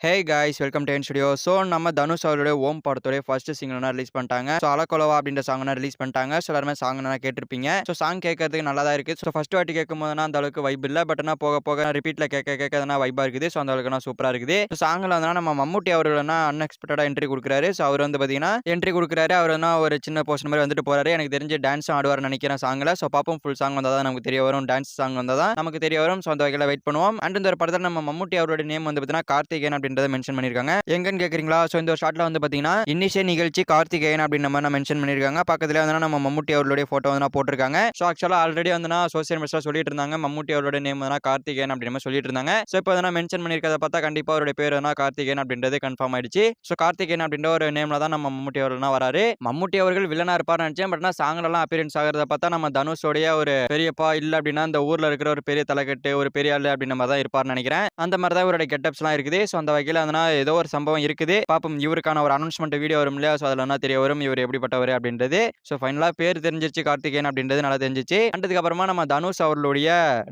Hey guys welcome to N studio. So நம்ம தனுஷ் அவருடைய ஓம் படத்தோடைய ஃபர்ஸ்ட் சிங்கிள்னா ரிலீஸ் பண்ணிட்டாங்க. ஸோ அலக்கொலவா அப்படின்ற சாங்னா ரிலீஸ் பண்ணிட்டாங்க. ஸோ எல்லாருமே சாங்னா கேட்டிருப்பீங்க. ஸோ சாங் கேட்கறதுக்கு நல்லா தான் இருக்கு. ஸோ ஃபர்ஸ்ட் வாட்டி கேட்கும்போதுனா அந்த அளவுக்கு வைப் இல்ல. பட் ஆனால் போக போக ரிப்பீட்ல கேட்க கேட்க எதனா வைபா இருக்குது. ஸோ அந்த அளவுக்கு சூப்பரா இருக்குது. ஸோ சாங்ல வந்து நம்ம மம்முட்டி அவர்கள் அன்எக்ஸ்பெக்டடா என்ட்ரி கொடுக்குறாரு. ஸோ அவர் வந்து பார்த்தீங்கன்னா என்ட்ரி கொடுக்குறாரு. அவர் ஒரு சின்ன போர்ஷன் மாதிரி வந்துட்டு போறாரு. எனக்கு தெரிஞ்சு டான்ஸும் ஆடுவார்னு நினைக்கிறேன் சாங்ல. ஸோ பாப்போம் ஃபுல் சாங் வந்தால் தான் நமக்கு தெரிய வரும். டான்ஸ் சாங் வந்தால் தான் நமக்கு தெரிய வரும். ஸோ அந்த வகையில் வெயிட் பண்ணுவோம். அண்ட் இந்த ஒரு படத்தில் நம்ம மம்முட்டி அவருடைய நேம் வந்து பார்த்தீங்கன்னா கார்த்திகேயன் அப்படின்றத மென்ஷன் பண்ணியிருக்காங்க. எங்கன்னு கேக்குறீங்களா? சோ இந்த ஒரு ஷாட்ல வந்து பாத்தீங்கன்னா இன்னிசை நிகழ்ச்சி கார்த்திகேயன் அப்படின்ற மாதிரி மென்ஷன் பண்ணிருக்காங்க. பக்கத்துல வந்து நம்ம மம்முட்டி அவர்களுடைய போட்டோ வந்து போட்டிருக்காங்க. சோ ஆக்சுவலா ஆல்ரெடி வந்து சோசியல் மீடியால சொல்லிட்டு இருந்தாங்க மம்முட்டி அவருடைய நேம் வந்து கார்த்திகேயன் அப்படின்ற மாதிரி சொல்லிட்டு இருந்தாங்க. சோ இப்போ வந்து மென்ஷன் பண்ணிருக்கத பார்த்தா கண்டிப்பா அவருடைய பேர் வந்து கார்த்திகேயன் அப்படின்றது கன்ஃபார்ம் ஆயிடுச்சு. சோ கார்த்திகேயன் அப்படின்ற ஒரு நேம்ல தான் நம்ம மம்முட்டி அவர்கள் வராரு. மம்முட்டி அவர்கள் வில்லனா இருப்பார்னு நினைச்சேன். பட் சாங்ல எல்லாம் அப்பியரன்ஸ் ஆகிறத பார்த்தா நம்ம தனுஷோடைய ஒரு பெரியப்பா இல்ல அப்படின்னா இந்த ஊர்ல இருக்கிற ஒரு பெரிய தலைக்கட்டு ஒரு பெரிய ஆளு அப்படின்ற மாதிரி தான் இருப்பார்னு நினைக்கிறேன். அந்த மாதிரி தான் இவருடைய கெட்டப்ஸ் எல்லாம் இருக்குது. சோ அந்த வகையில வந்து ஏதோ ஒரு சம்பவம் இருக்குது. பாப்போம் இவருக்கான ஒரு அனௌன்ஸ்மெண்ட் வீடியோ வரும் இல்லையா? சோ அதுல என்ன தெரிய வரும் இவர் எப்படிப்பட்டவர் அப்படின்றது. சோ ஃபைனலா பேர் தெரிஞ்சிருச்சு கார்த்திகேயன் அப்படின்றது நல்லா தெரிஞ்சிச்சு. அதுக்கு அப்புறமா நம்ம தனுஷ் அவர்களுடைய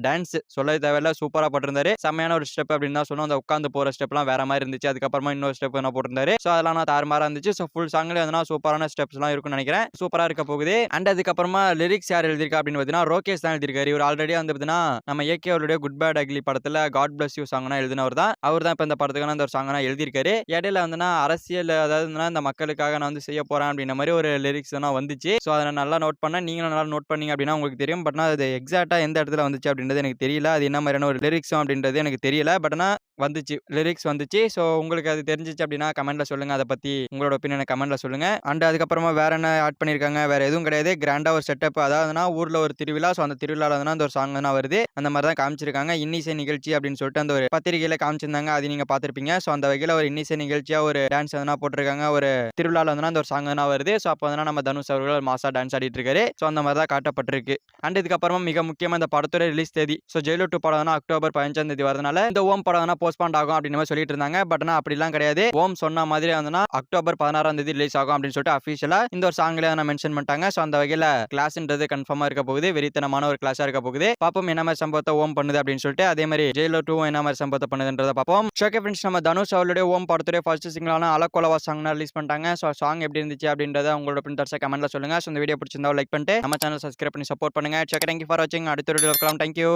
டான்ஸ் சொல்ல தேவையில்ல சூப்பரா போட்டிருந்தாரு. செம்மையான ஒரு ஸ்டெப் அப்படின்னு தான் சொன்னோம். அந்த உட்கார்ந்து போற ஸ்டெப்லாம் வேற மாதிரி இருந்துச்சு. அதுக்கப்புறமா இன்னொரு ஸ்டெப் என்ன போட்டிருந்தாரு. சோ அதெல்லாம் தாறுமாறா இருந்துச்சு. சோ ஃபுல் சாங்ல வந்து சூப்பரான ஸ்டெப்ஸ் எல்லாம் இருக்கும்னு நினைக்கிறேன். சூப்பரா இருக்க போகுது. அண்ட் அதுக்கப்புறமா லிரிக்ஸ் யார் எழுதிருக்கா அப்படின்னு பார்த்தீங்கன்னா ரோகேஷ் தான் எழுதிருக்காரு. இவர் ஆல்ரெடி வந்து பார்த்தீங்கன்னா நம்ம ஏகே அவருடைய குட் பேட் அக்லி படத்துல காட் பிளஸ் யூ சாங்னா எழுதினவர் தான். அவர் தான் இப்ப இந்த படத்துக்கான அந்த ஒரு சாங்னா எழுதிருக்காரு. இடையில வந்து அரசியல் அதாவது இந்த மக்களுக்காக நான் வந்து செய்ய போறேன் அப்படின்ற மாதிரி ஒரு லிரிக்ஸ் வந்துச்சு. ஸோ அதை நான் நல்லா நோட் பண்ணேன். நீங்களும் நல்லா நோட் பண்ணீங்க அப்படின்னா உங்களுக்கு தெரியும். பட் அது எக்ஸாக்டா எந்த இடத்துல வந்துச்சு அப்படின்றது எனக்கு தெரியல. அது என்ன மாதிரியான ஒரு லிரிக்ஸும் அப்படின்றது எனக்கு தெரியல. பட் ஆனால் வந்துச்சு லிரிக்ஸ் வந்துச்சு. ஸோ உங்களுக்கு அது தெரிஞ்சிச்சு அப்படின்னா கமெண்ட்ல சொல்லுங்க. அதை பத்தி உங்களோட ஒப்பீனியனை கமெண்ட்ல சொல்லுங்க. அண்ட் அதுக்கப்புறமா வேற என்ன ஆட் பண்ணிருக்காங்க வேற எதுவும் கிடையாது. கிராண்டா ஒரு செட்டப் அதாவதுனா ஊர்ல ஒரு திருவிழா. ஸோ அந்த திருவிழால அந்த ஒரு சாங் வருது. அந்த மாதிரி தான் காமிச்சிருக்காங்க. இன்னிசை நிகழ்ச்சி அப்படின்னு சொல்லிட்டு அந்த ஒரு பத்திரிகையில காமிச்சிருந்தாங்க. அது நீங்க பார்த்திருப்பீங்க. ஸோ அந்த வகையில ஒரு இன்னிசை நிகழ்ச்சியா ஒரு டான்ஸ் போட்டிருக்காங்க. ஒரு திருவிழால அந்த ஒரு சாங் வருது. ஸோ அப்போ நம்ம தனுஷ் அவர்கள் மாசா டான்ஸ் ஆடிட்டு இருக்காரு. ஸோ அந்த மாதிரி தான் காட்டப்பட்டிருக்கு. அண்ட் இதுக்கப்புறமா மிக முக்கியமா இந்த படத்தோட ரிலீஸ் தேதி. ஸோ ஜெயிலர் 2 படம் அக்டோபர் 15ஆம் தேதி வரதுனால இந்த ஓம் படம் போஸ்ட்பாண்ட் ஆகும் அப்படின்னு மாதிரி சொல்லிட்டு இருந்தாங்க. பட் அப்படிலாம் கிடையாது. ஓம் சொன்ன மாதிரி அக்டோபர் 16ஆம் தேதி ரிலீஸ் ஆகும் அப்படின்னு சொல்லிட்டு அபிஷியலா இந்த ஒரு சாங்ல மென்ஷன் பண்ணிட்டாங்க. ஸோ அந்த வகையில கிளாஸ்ன்றது கன்ஃபார்மா இருக்க போகுது. வெறித்தனமான ஒரு கிளாஸா இருக்க போகுது. பாப்போம் என்ன மாதிரி சம்பவத்தை ஓம் பண்ணுது அப்படின்னு சொல்லிட்டு. அதே மாதிரி ஜெயிலர் 2 என்ன மாதிரி சம்பவத்தை பண்ணுதுன்றத பாப்போம். ஓகே ஃப்ரெண்ட்ஸ், நம்ம தனுஷ் அவருடைய ஓம் படத்துடைய ஃபர்ஸ்ட் சிங்கிளான அலக்கொலவா சாங் ரிலீஸ் பண்ணிட்டாங்க. ஸோ சாங் எப்படி இருந்துச்சு அப்படின்றத உங்களோட பிரிண்டர்ஸை கமெண்ட்ல சொல்லுங்க. ஸோ இந்த வீடியோ பிடிச்சிருந்தா லைக் பண்ணிட்டு நம்ம சேனல் சப்ஸ்கிரைப் பண்ணி சப்போர்ட் பண்ணுங்க. தேங்க்யூ ஃபார் வாட்சிங். அடுத்த வீடியோ பார்க்கலாம். தேங்க்யூ.